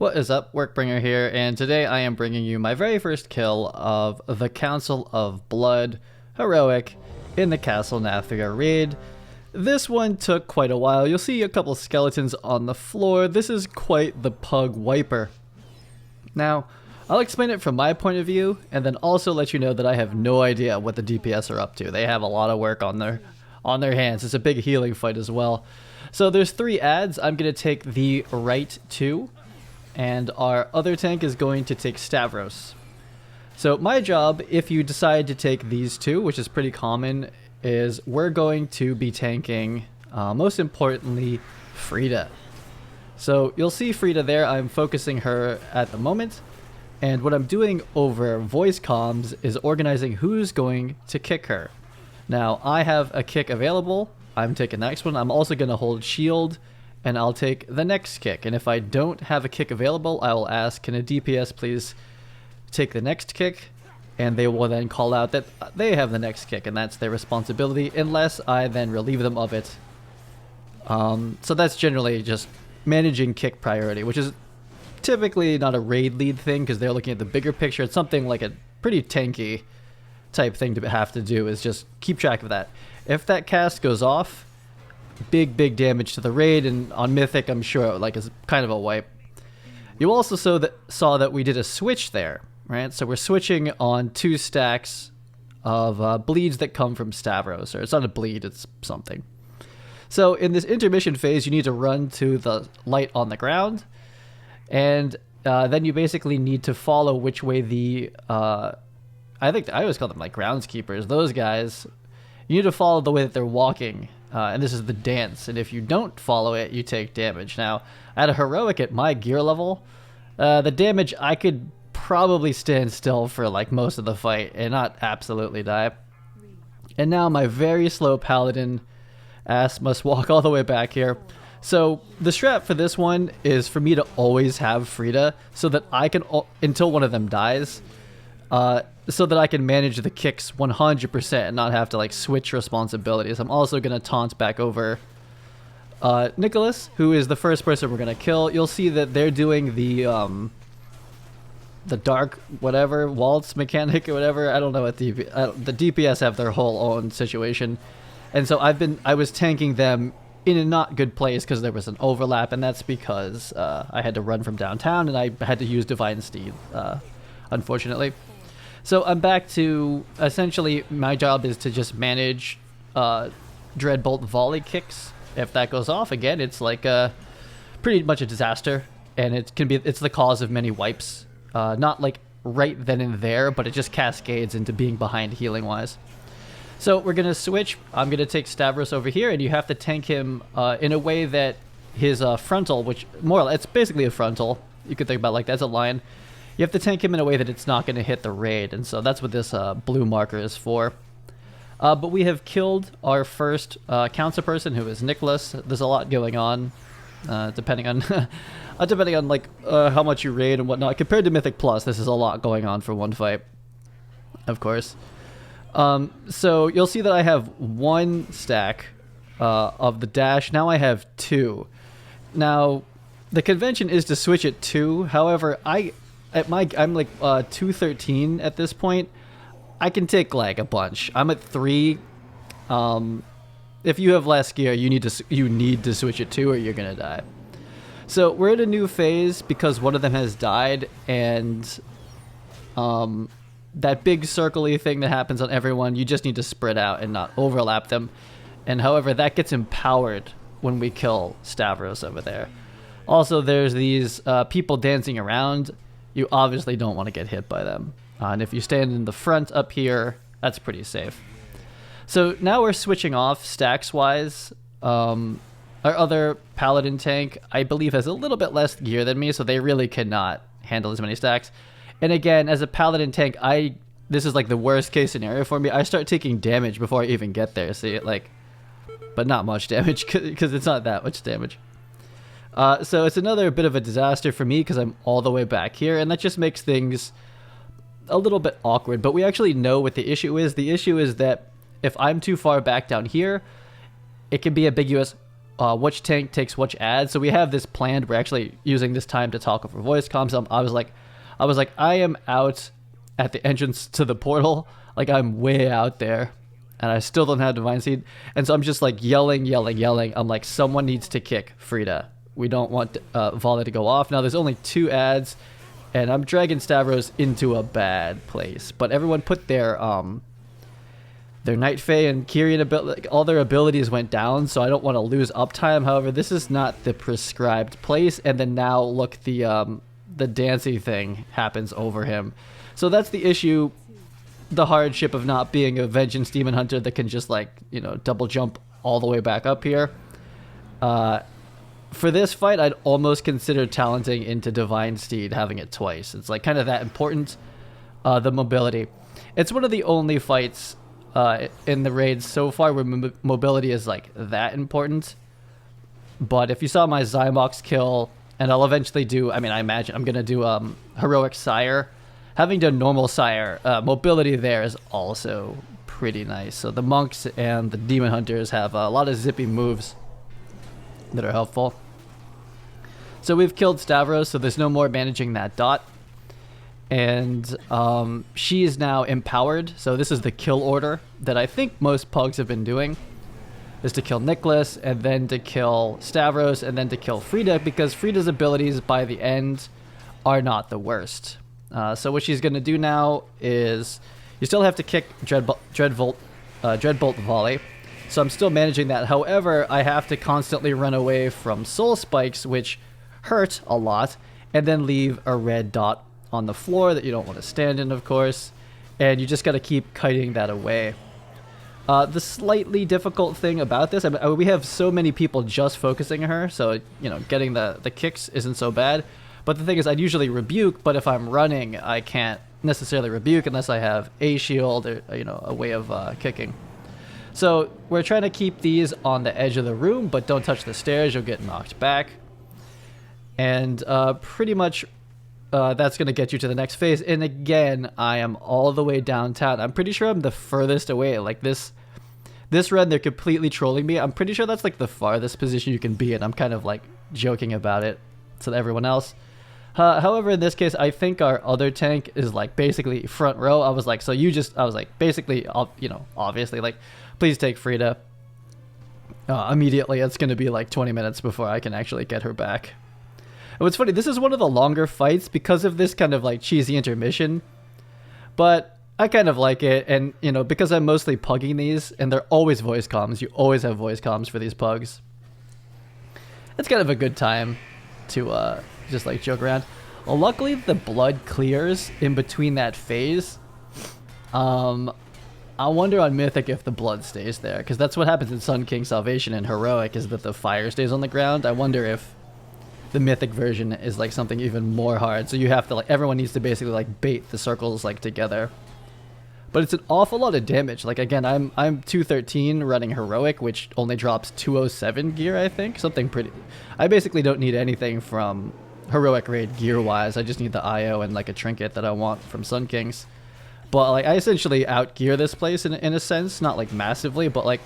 What is up, Workbringer here, and today I am bringing you my very first kill of the Council of Blood Heroic in the Castle Nathria raid. This one took quite a while. You'll see a couple skeletons on the floor. This is quite the pug wiper. Now, I'll explain it from my point of view, and then also let you know that I have no idea what the DPS are up to. They have a lot of work on their hands. It's a big healing fight as well. So there's 3 ads. I'm going to take the right 2. And our other tank is going to take Stavros. So my job, if you decide to take these 2, which is pretty common, is we're going to be tanking, most importantly, Frida. So you'll see Frida there. I'm focusing her at the moment. And what I'm doing over voice comms is organizing who's going to kick her. Now, I have a kick available. I'm taking the next one. I'm also going to hold shield. And I'll take the next kick. And if I don't have a kick available, I will ask, can a DPS please take the next kick? And they will then call out that they have the next kick, and that's their responsibility, unless I then relieve them of it. So that's generally just managing kick priority, which is typically not a raid lead thing, because they're looking at the bigger picture. It's something like a pretty tanky type thing to have to do, is just keep track of that. If that cast goes off, big damage to the raid, and on Mythic I'm sure like is kind of a wipe. You also saw that we did a switch there, right? So we're switching on 2 stacks of bleeds that come from Stavros, or it's not a bleed, it's something. So in this intermission phase, you need to run to the light on the ground, and then you basically need to follow which way the I think I always call them like groundskeepers, those guys. You need to follow the way that they're walking. And this is the dance, and if you don't follow it, you take damage. Now, at a heroic at my gear level, the damage, I could probably stand still for like most of the fight and not absolutely die. And now my very slow paladin ass must walk all the way back here. So the strat for this one is for me to always have Frida, so that I can, until one of them dies, so that I can manage the kicks 100% and not have to like switch responsibilities. I'm also going to taunt back over Nicholas, who is the first person we're going to kill. You'll see that they're doing the dark whatever waltz mechanic or whatever. I don't know what the DPS have their whole own situation, and so I was tanking them in a not good place because there was an overlap, and that's because I had to run from downtown and I had to use Divine Steed, unfortunately. So I'm back to, essentially, my job is to just manage Dreadbolt volley kicks. If that goes off, again, it's like pretty much a disaster, and it's the cause of many wipes. Not like right then and there, but it just cascades into being behind healing-wise. So we're going to switch. I'm going to take Stavros over here, and you have to tank him in a way that his frontal, which more or less, it's basically a frontal. You could think about it like that's a line. You have to tank him in a way that it's not going to hit the raid, and so that's what this blue marker is for. But we have killed our first council person, who is Nicholas. There's a lot going on, depending on like how much you raid and whatnot. Compared to Mythic Plus, this is a lot going on for one fight, of course. So you'll see that I have 1 stack of the dash. Now I have 2. Now the convention is to switch at 2. However, I'm like 213 at this point. I can take like a bunch. I'm at 3. If you have less gear, you need to switch at 2 or you're gonna die. So we're in a new phase because one of them has died, and that big circle-y thing that happens on everyone, you just need to spread out and not overlap them. And however, that gets empowered when we kill Stavros over there. Also, there's these people dancing around. You obviously don't want to get hit by them. And if you stand in the front up here, that's pretty safe. So now we're switching off stacks-wise. Our other paladin tank, I believe, has a little bit less gear than me, so they really cannot handle as many stacks. And again, as a paladin tank, this is like the worst case scenario for me. I start taking damage before I even get there. See, but not much damage because it's not that much damage. So it's another bit of a disaster for me because I'm all the way back here, and that just makes things a little bit awkward. But we actually know what the issue is. The issue is that if I'm too far back down here, it can be ambiguous which tank takes which ad. So we have this planned. We're actually using this time to talk over voice comms. I was like, I am out at the entrance to the portal. Like, I'm way out there, and I still don't have Divine Seed. And so I'm just like yelling. I'm like, someone needs to kick Frida. We don't want Volley to go off. Now there's only 2 ads, and I'm dragging Stavros into a bad place. But everyone put their Night Fae and Kyrian ability, all their abilities went down, so I don't want to lose uptime. However, this is not the prescribed place. And then now look, the Dancy thing happens over him. So that's the issue, the hardship of not being a Vengeance Demon Hunter that can just, like, you know, double jump all the way back up here. For this fight, I'd almost consider talenting into Divine Steed, having it twice. It's like kind of that important, the mobility. It's one of the only fights in the raids so far where mobility is like that important. But if you saw my Zymox kill, and I'll eventually do, I mean, I imagine I'm going to do Heroic Sire. Having done normal Sire, mobility there is also pretty nice. So the monks and the demon hunters have a lot of zippy moves that are helpful. So we've killed Stavros, so there's no more managing that dot. And she is now empowered. So this is the kill order that I think most pugs have been doing. Is to kill Nicholas, and then to kill Stavros, and then to kill Frida, because Frida's abilities by the end are not the worst. So what she's going to do now is, you still have to kick Dreadbolt Volley. So I'm still managing that. However, I have to constantly run away from Soul Spikes, which hurt a lot, and then leave a red dot on the floor that you don't want to stand in, of course. And you just got to keep kiting that away. The slightly difficult thing about this, I mean, we have so many people just focusing on her, so, you know, getting the kicks isn't so bad. But the thing is, I'd usually rebuke, but if I'm running, I can't necessarily rebuke unless I have a shield or, you know, a way of kicking. So we're trying to keep these on the edge of the room, but don't touch the stairs, you'll get knocked back. And pretty much that's going to get you to the next phase. And again, I am all the way downtown. I'm pretty sure I'm the furthest away. Like this run, they're completely trolling me. I'm pretty sure that's like the farthest position you can be in. I'm kind of like joking about it to everyone else. However, in this case, I think our other tank is like basically front row. I was like, basically, you know, obviously, like, please take Frida. Immediately, it's going to be like 20 minutes before I can actually get her back. And what's funny, this is one of the longer fights because of this kind of like cheesy intermission. But I kind of like it, and, you know, because I'm mostly pugging these, and they're always voice comms. You always have voice comms for these pugs. It's kind of a good time to just like joke around. Well, luckily the blood clears in between that phase. I wonder on Mythic if the blood stays there, because that's what happens in Sun King Salvation and Heroic, is that the fire stays on the ground. I wonder if the Mythic version is like something even more hard, so you have to, like, everyone needs to basically like bait the circles like together. But it's an awful lot of damage. Like, again, I'm 213 running Heroic, which only drops 207 gear, I think. Something pretty... I basically don't need anything from Heroic Raid gear-wise. I just need the IO and, like, a trinket that I want from Sun Kings. But, like, I essentially out-gear this place in a sense. Not, like, massively, but, like,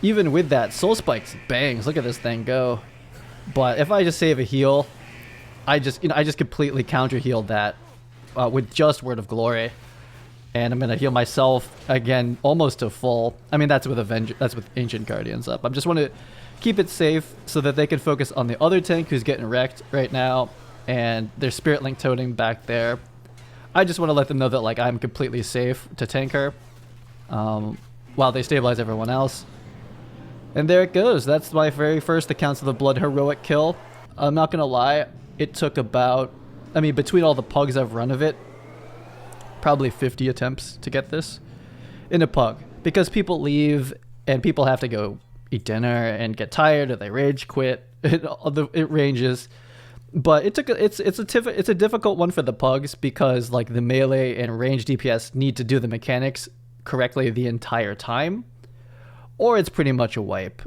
even with that, Soul Spikes bangs. Look at this thing go. But if I just save a heal, I just completely counter-healed that with just Word of Glory. And I'm gonna heal myself again, almost to full. I mean, that's with Ancient Guardians up. I just want to keep it safe so that they can focus on the other tank who's getting wrecked right now, and their Spirit Link totem back there. I just want to let them know that, like, I'm completely safe to tank her, while they stabilize everyone else. And there it goes. That's my very first The Council of Blood heroic kill. I'm not gonna lie, it took about, I mean, between all the pugs I've run of it, probably 50 attempts to get this in a pug, because people leave and people have to go eat dinner and get tired, or they rage quit. It ranges, but it's a difficult one for the pugs, because like the melee and range DPS need to do the mechanics correctly the entire time, or it's pretty much a wipe.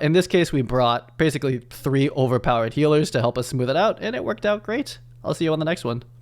In this case, we brought basically 3 overpowered healers to help us smooth it out, and it worked out great. I'll see you on the next one.